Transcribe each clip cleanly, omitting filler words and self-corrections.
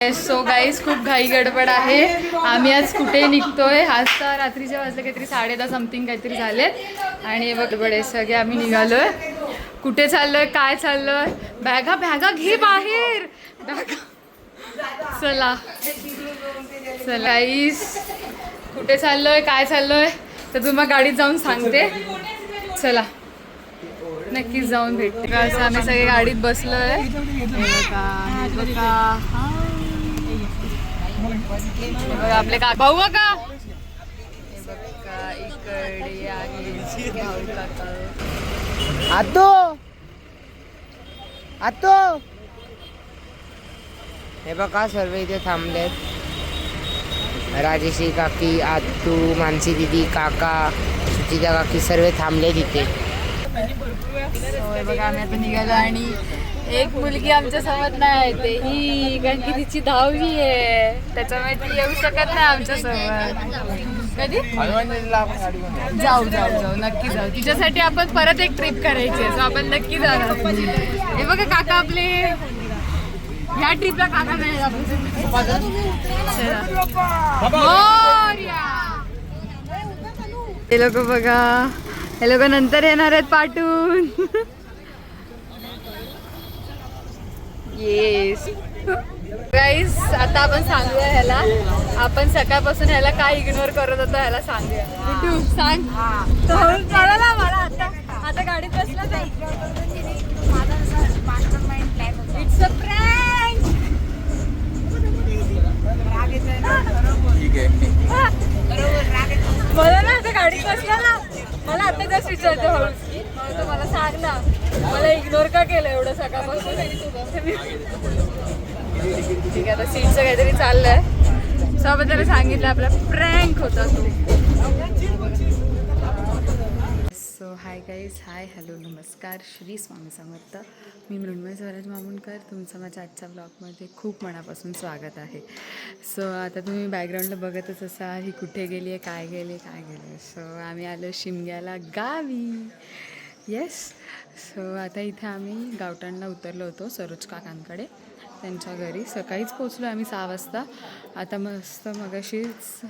So guys खूप घाई गडबड आहे. आम्ही आज कुठे निघतोय. आज तर रात्रीच्या वाजले काहीतरी 10:30 समथिंग काहीतरी झालेत आणि गडबड आहे सगळे. आम्ही निघालोय. कुठे चाललोय काय चाललोय. बॅगा बॅगा घे बाहेर बॅगा. चला चला गाईज कुठे चाललोय काय चाललोय तर तुम्हाला गाडीत जाऊन सांगते. चला नक्कीच जाऊन भेटते. असं आम्ही सगळे गाडीत बसलोय. आपले का भाऊ का हे बघा इकडे आहे भाऊ काका. आतो हे बघा सर्व इथे थांबलेत. राजेश्री काकी, आतू, मानसी दीदी, काका, सुचिता काकी सर्व थांबले तिथे. बघा आम्ही आता निघालो आणि एक मुलगी आमच्या सोबत नाही येते ही कारण की तिची 10वी आहे त्याच्यामुळे ती येऊ शकत नाही आमच्या सोबत. कधी जाऊ जाऊ जाऊ नक्की जाऊ. तिच्यासाठी आपण परत एक ट्रिप करायची आहे. सो आपण नक्की जाणार. हे बघा काका आपले ह्या ट्रिपला काका नाही. हे लोक बघा हे लोक नंतर येणार आहेत पाठवून. येस गाईस आता आपण सांगूया ह्याला आपण सकाळपासून ह्याला काय इग्नोर करत होतो ह्याला सांगूया. गुड्डू सांग. कळलं मला आता गाडीत बसला तर इट्स अ प्रँक. मला ना आता गाडीत बसला ना मला आता जस्ट विचारतो भाऊ मला सांग ना मला इग्नोर का केलं एवढं सकाळपासून. ठीक आहे आता सीटचं काहीतरी चाललंय. सो आपण त्याला सांगितलं आपला प्रँक होता तो. So hi guys hi hello नमस्कार श्री स्वामी समर्थ. मी मृण्मय स्वराज मामुणकर. तुमचं माझ्या आजच्या ब्लॉगमध्ये खूप मनापासून स्वागत आहे. सो आता तुम्ही बॅकग्राऊंडला बघतच असाल ही कुठे गेली आहे काय गेली काय गेली. सो आम्ही आलो शिमग्याला गावी. येस. सो आता इथे आम्ही गावठाणला उतरलो होतो सरोज काकांकडे त्यांच्या घरी. सकाळीच पोचलो आम्ही 6 वाजता. आता मस्त मगाशीच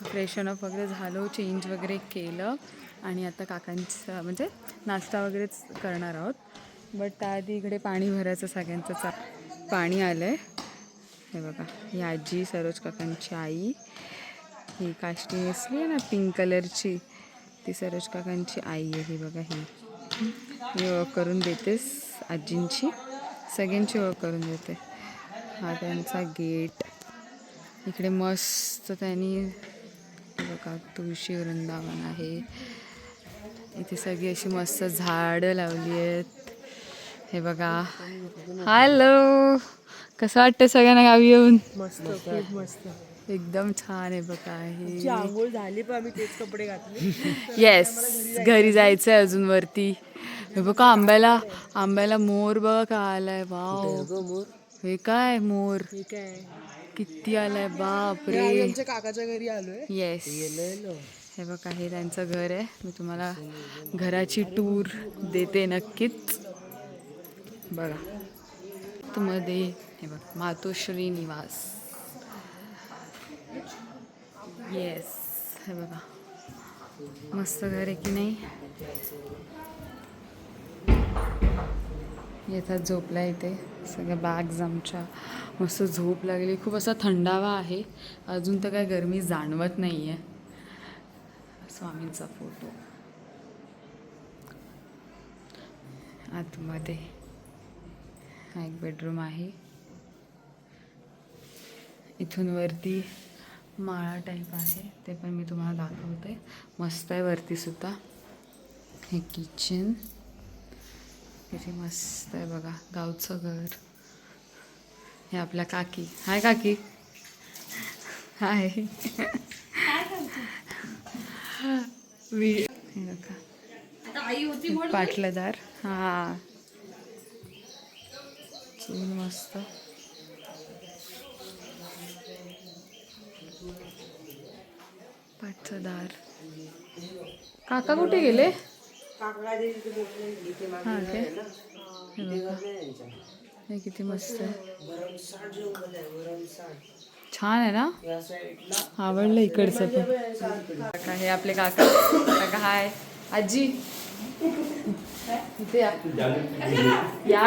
फ्रेशन अप वगैरे झालो चेंज वगैरे केलं आणि आता काकांचं म्हणजे नाश्ता वगैरेच करणार आहोत. बट त्याआधी इकडे पाणी भरायचं सगळ्यांचं पाणी आलं आहे. हे बघा ही आजी सरोज काकांची आई. ही काष्टी नेसली आहे ना पिंक कलरची ती सरोज काकांची आई आहे. ही बघा ही ओळख करून देतेस आजींची सगळ्यांची ओळख करून देते. हा त्यांचा गेट. इकडे मस्त त्यांनी बघा तुळशी वृंदावन आहे. इथे सगळी अशी मस्त झाडं लावली आहेत. हे बघा हॅलो कसं वाटतं सगळ्यांना गावी येऊन. मस्त खूप मस्त एकदम छान आहे बघा. हे आंघोळ झाली पण आम्ही तेच कपडे घातले. येस घरी जायचं आहे अजून वरती. हे बघा आंब्याला मोर बघा काय आलाय. वाव हे काय मोर किती आलाय बापरे. काकाच्या घरी आलोय. येस हे बघा हे त्यांचं घर आहे. मी तुम्हाला घराची टूर देते नक्कीच. बघा मध्ये हे बघा मातोश्री निवास. येस हे बघा मस्त घर आहे की नाही. येतात झोपला इथे सगळ्या बॅग्स आमच्या. मस्त झोप लागली. खूप असा थंडावा आहे. अजून तर काय गरमी जाणवत नाही आहे. स्वामींचा फोटो आतमध्ये. हा एक बेडरूम आहे. इथून वरती माळा टाईप आहे ते पण मी तुम्हाला दाखवते. मस्त आहे वरती सुद्धा. हे किचन किती मस्त आहे बघा गावचं घर. हे आपल्या काकी. हाय काकी. हाय पाटलदार. हा चूल मस्त. पाटदार. काका कुठे गेले. हां काय हे किती मस्त आहे. छान आहे ना, आवडलं इकडचं पण. काका हे आपले काका. काका हाय. आजी इथे या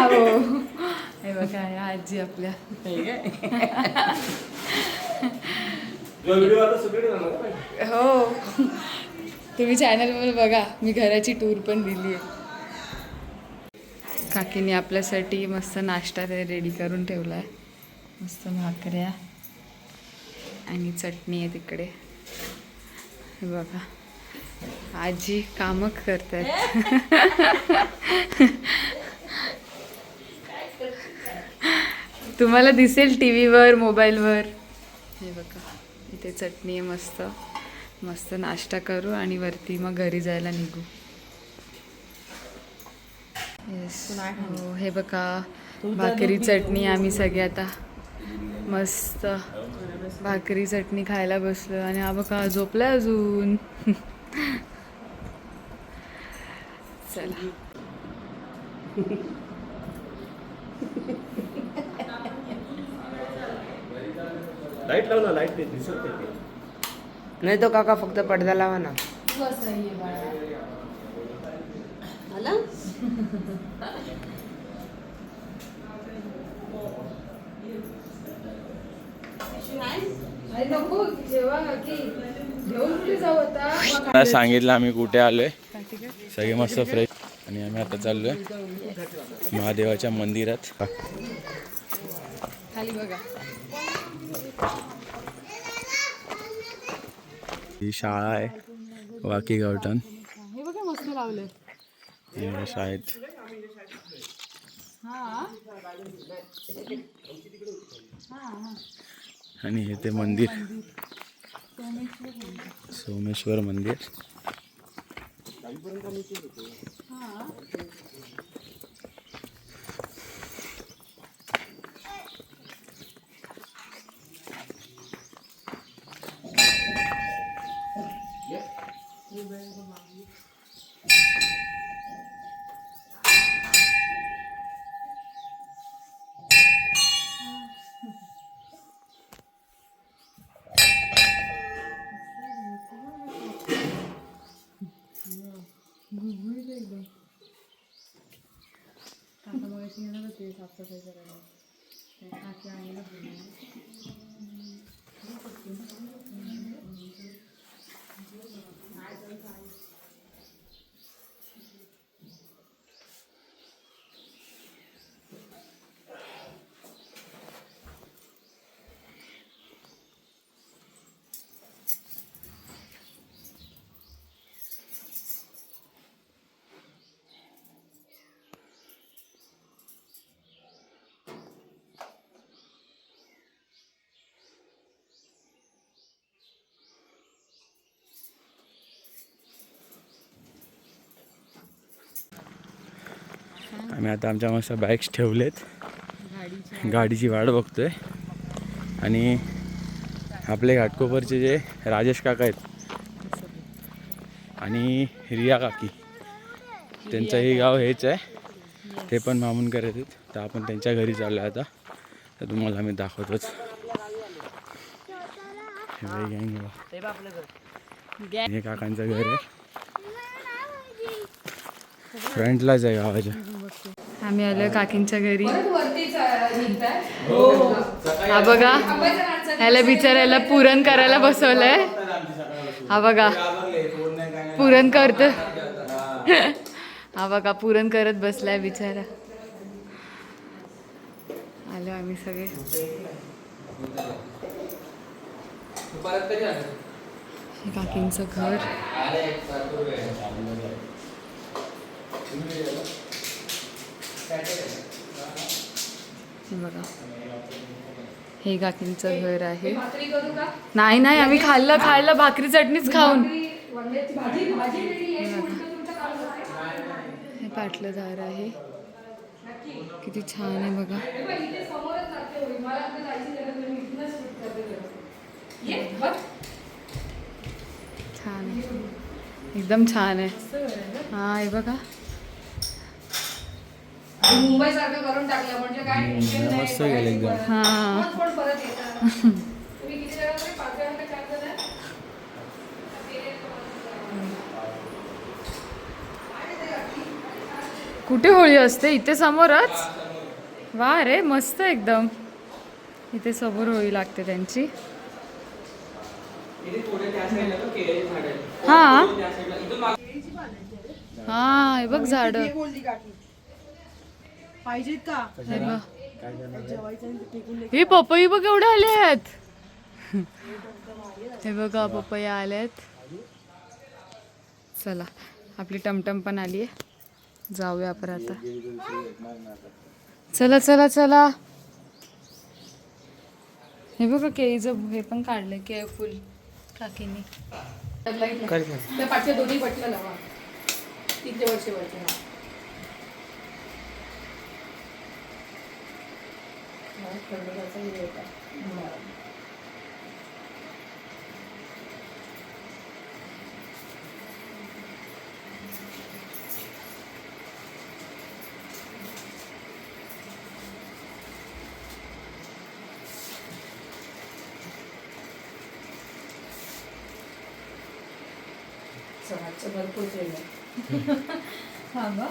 हो. हे बघा या आजी आपल्या. हो तुम्ही चॅनलवर बघा, मी घराची टूर पण दिली आहे. काकीने आपल्यासाठी मस्त नाश्ता रेडी करून ठेवला आहे. मस्त भाकऱ्या आणि चटणी आहे तिकडे. हे बघा आजी कामं करतायत. तुम्हाला दिसेल टी व्हीवर मोबाईलवर. हे बघा इथे चटणी आहे. मस्त मस्त नाश्ता करू आणि वरती मग घरी जायला निघू. येस हो हे बघा भाकरी चटणी. आम्ही सगळे आता मस्त भाकरी चटणी खायला बसलो आणि हा बघा झोपलाय अजून. चला लाईट लाव ना, लाईट दिसत नाही. नाही तो काका फक्त पडदा लावा ना. सांगितलं आम्ही कुठे आलोय. सगळे मस्त फ्रेश आणि आम्ही आता चाललोय महादेवाच्या मंदिरात. खाली बघा ही शाळा आहे वाकी गावठण. हे बघा मस्त लावलंय शाळेत आणि हे ते मंदिर सोमेश्वर मंदिर. साफसफाई करायला. आम्ही आता आमच्या मस्त बाईक्स ठेवलेत. गाडीची वाट बघतोय. आणि आपले घाटकोपरचे जे राजेश काका आहेत आणि रिया काकी, त्यांचंही गाव हेच आहे. ते पण मामूनकर आहेत. तर आपण त्यांच्या घरी चाललो आता. तर तुम्हाला आम्ही दाखवतोच. हे काकांचं घर आहे. फ्रंटलाच आहे गावाच्या. आम्ही आलो काकींच्या घरी. हा बघा ह्याला बिचारायला पुरण करायला बसवलंय. हा बघा पुरण करत. हा बघा पुरण करत बसलाय बिचारा. आलो आम्ही सगळे. काकींचं घर. बघा हे काकींचं घर आहे. नाही नाही आम्ही खाल्लं भाकरी चटणीच खाऊन. हे पाटलंदार आहे. किती छान आहे बघा. छान आहे एकदम छान आहे. हा हे बघा मुंबई सारखं करून टाकलं म्हणजे काय टेन्शन नाही. मस्त गेलं एकदम. हां पण परत येतात. तुम्ही किती जण होते? 5 जण का 4 जण? कुठे होळी असते? इथे समोरच? वा रे मस्त एकदम. इथे समोर होळी लागते त्यांची. हा हा हे बघ झाड. पाहिजेत का? हे पपई बघ एवढे आले आहेत. हे बघा पपया आल्यात. चला आपली टमटम पण आली आहे. जाऊया आपण आता. चला चला चला. हे बघा केळीचं हे पण काढलंय केळ फुल काकीने. त्या पाठच्या दोन्ही बटला लावा. तिथले वरचे भरपूर केलं. हा बा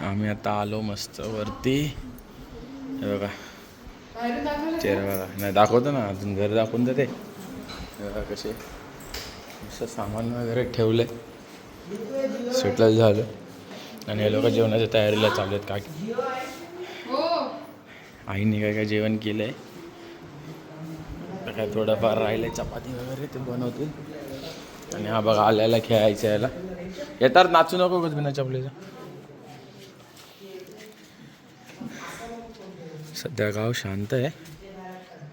आम्ही आता आलो मस्त वरती. हे बघा चेहरा बघा. नाही दाखवतो ना अजून घर दाखवून देते. हे बघा कसे मस्त सामान वगैरे ठेवले. सेटल झालं आणि हे लोक जेवणाच्या तयारीला चालू आहेत. काकी आईने काय काय जेवण केलं आहे. काय थोडंफार राहिलं आहे चपाती वगैरे ते बनवतील. आणि हा बघा आल्याला खेळायचं यायला येतात. नाचू नको कच बिना चपलेचा. सध्या गाव शांत आहे.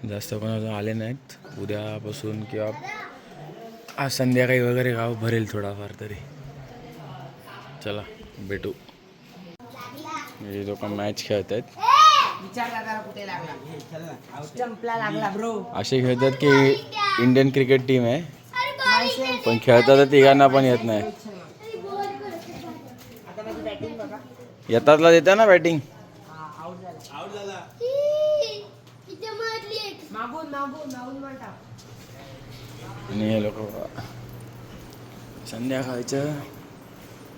जास्त कोण अजून आले नाहीत. उद्यापासून किंवा आज संध्याकाळी वगैरे गाव भरेल थोडाफार तरी. चला भेटू. हे लोक मॅच खेळत आहेत. असे खेळतात की इंडियन क्रिकेट टीम आहे पण खेळतात तर तिघांना पण येत नाही. येतातला देता ना बॅटिंग. आणि हे लोक संध्याकाळच्या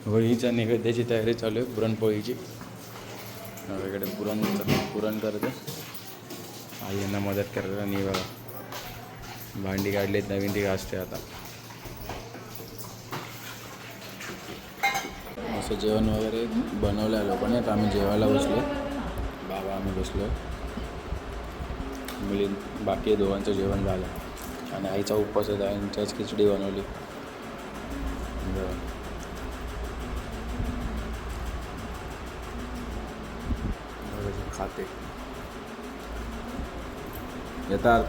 होळीच्या नैवेद्याची तयारी चालू आहे. पुरणपोळीची. इकडे पुरण करते. आई यांना मदत करतात. आणि भांडी काढलीत नवीन ती घासते आता. असं जेवण वगैरे बनवलं आहे लोकांनी. आता आम्ही जेवायला बसलो. बाबा आम्ही बसलो. मुली बाकी दोघांचं जेवण झालं. आणि आईचा उपवास आहे. आईच्याच खिचडी बनवली. खाते येतात.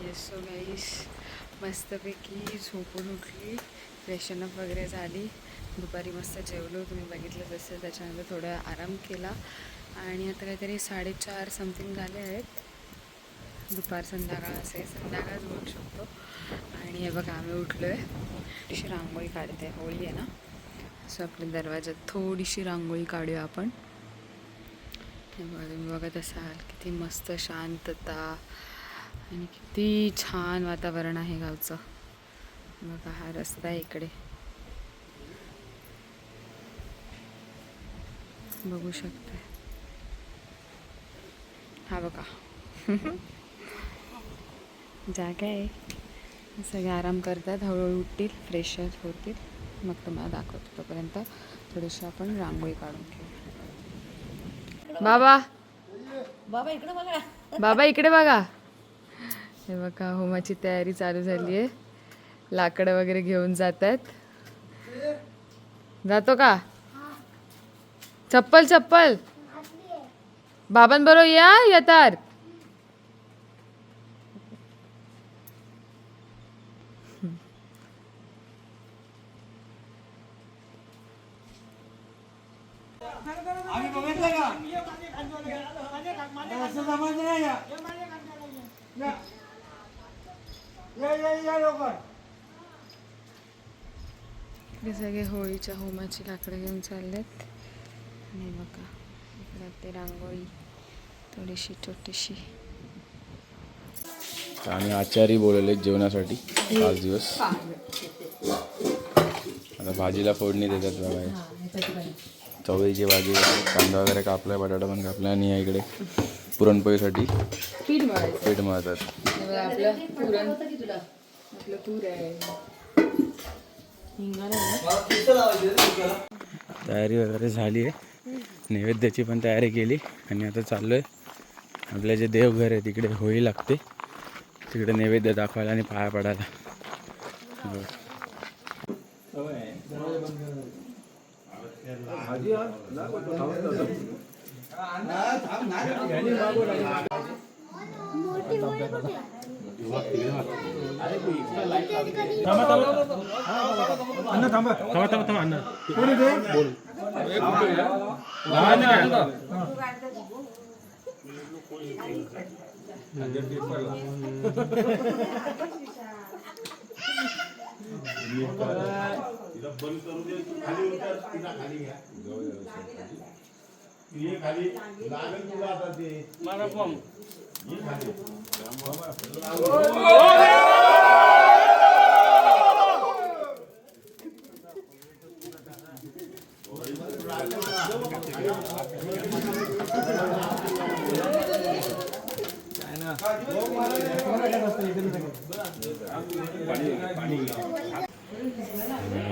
येस सो गाईस मस्तपैकी झोपून उठली. फ्रेशनअप वगैरे झाली. दुपारी मस्त जेवलो. तुम्ही बघितलं तसं. त्याच्यानंतर थोडा आराम केला. आणि आता काहीतरी 4:30 समथिंग झाले आहेत. दुपार संध्याकाळ असे संध्याकाळच बोलू शकतो. आणि हे बघा आम्ही उठलो आहे. थोडीशी रांगोळी काढते. होळी आहे ना सो आपल्या दरवाजात थोडीशी रांगोळी काढूया आपण. हे बघा तुम्ही बघत असाल किती मस्त शांतता आणि किती छान वातावरण आहे गावचं. बघा हा रस्ता आहे इकडे बघू शकता. हा बघा जागा आहे. सगळे आराम करतात. हळूहळू उठतील फ्रेश होतील. मग तुम्हाला दाखवतो. तोपर्यंत थोडीशी आपण रांगोळी काढून घेऊ. बाबा बाबा इकडे बघा. बाबा इकडे बघा. हे बघा होमाची तयारी चालू झाली आहे. लाकडं वगैरे घेऊन जात आहेत. जातो का? चप्पल चप्पल बाबांबरोबर या येतात. हे सगळे होळीच्या होमाची लाकडं घेऊन चाललेत. आणि बघा इकडे ते रांगोळी थोडीशी छोटीशी. आम्ही आचारी बोलवले जेवणासाठी 5 दिवस. आता भाजीला फोडणी देतात बघा. चवळीची भाजी, कांदा वगैरे कापलाय, बटाटा पण कापलाय. आणि या इकडे पुरणपोळीसाठी पीठ मळतात. आपलं पुरण आपलं तूर आहे. तयारी वगैरे झाली आहे. नैवेद्याची पण तयारी केली. आणि आता चाललो आहे आपल्या जे देवघर आहे तिकडे होळी लागते, तिकडे नैवेद्य दाखवायला आणि पाया पडायला.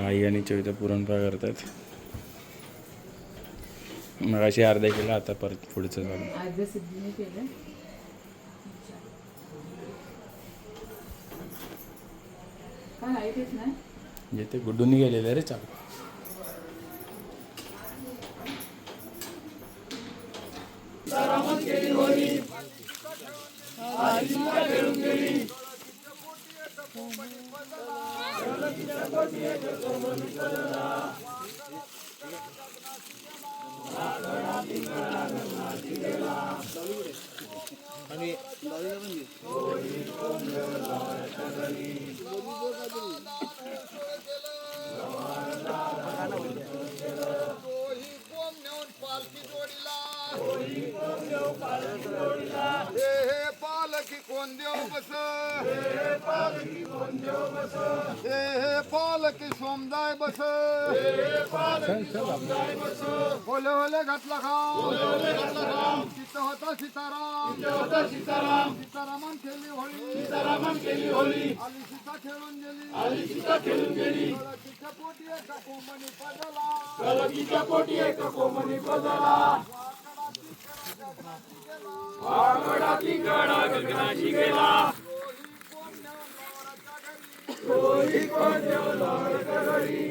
आई आणि चविता पुरणपोळ्या करतात. मग अशी अर्धा किलो, आता परत पुढचं झालं. आज सिद्धीने केलं. काय लाईट येत नाही. म्हणजे ते गुड्डून गेलेले रे चालू. पालकी कोण देव बस, हे पालकी सोमदाय बस, होले होले घातला खाम, तिथं होता सीताराम, सीतारामन खेळली होळी, आली सीता खेळून गेली, कळकीच्या पोटी एका कोमनी पदला, वाकडाची कडा गगनाची गेला, कोणी कोण देवलाच्या घरी,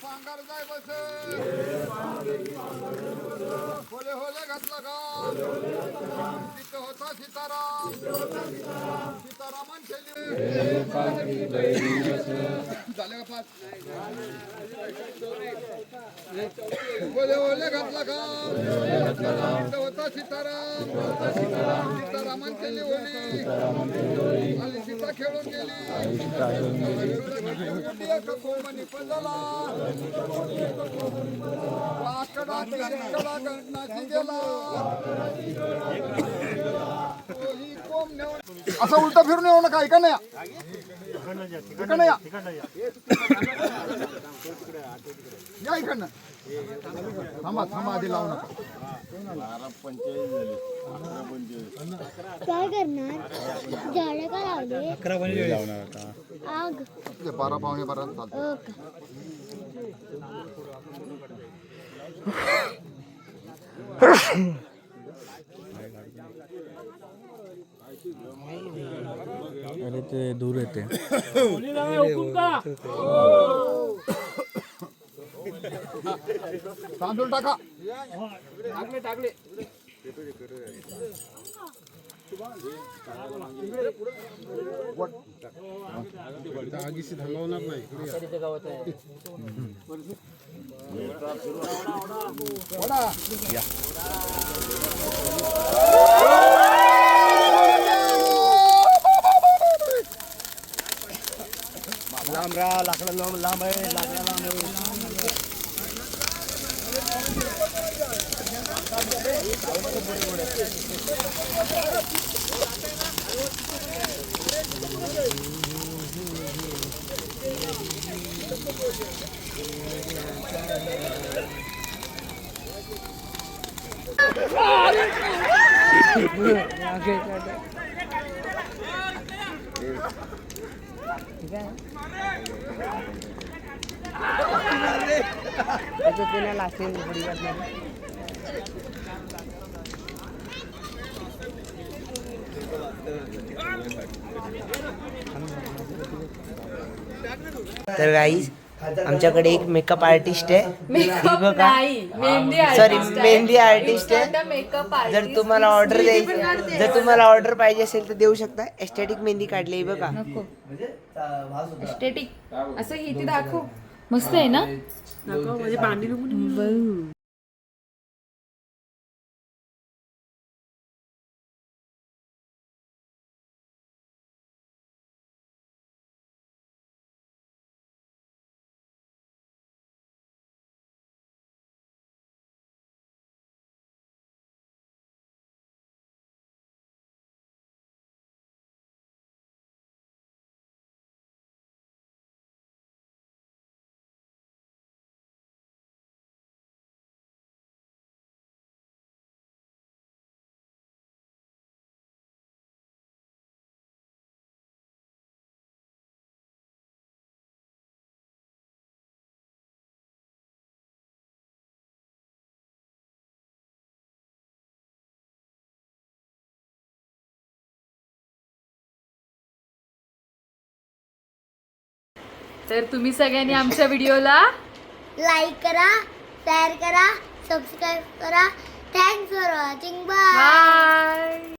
पांगार जाय बस, होले होले घातला का, तिथं होता सीताराम, सीतारामन झाले का पाच, होले होले घातला का, तिथं होता सीताराम, सीतारामन खेळली होली, आणि सीता खेळून गेली, कोमनी पडला, वाकडा गगनाची गेला, असं उलट फिरून येऊ नका. ऐका नाही इकडनं या इकडनं. थांबा थांबा आधी लावू नका. काय करणार झाडं का लावले आग 12 पावणे 12 चालतं. अरे ते दूर येते. तांदूळ टाका. आगीशी थांबवणार नाही. लांब राहा. लाकडं लांब आहे. लाकडं लांब आहे. तर गाईज आमच्याकडे एक मेकअप आर्टिस्ट आहे. सॉरी मेहंदी आर्टिस्ट आहे. जर तुम्हाला ऑर्डर द्यायची, जर तुम्हाला ऑर्डर पाहिजे असेल तर देऊ शकता. एस्थेटिक मेहंदी काढली बघा. एस्थेटिक असं ही ती दाखव. मस्त आहे ना. तर तुम्ही सगळ्यांनी आमच्या व्हिडिओला लाईक करा, शेअर करा, सबस्क्राईब करा. Thanks for watching. बाय.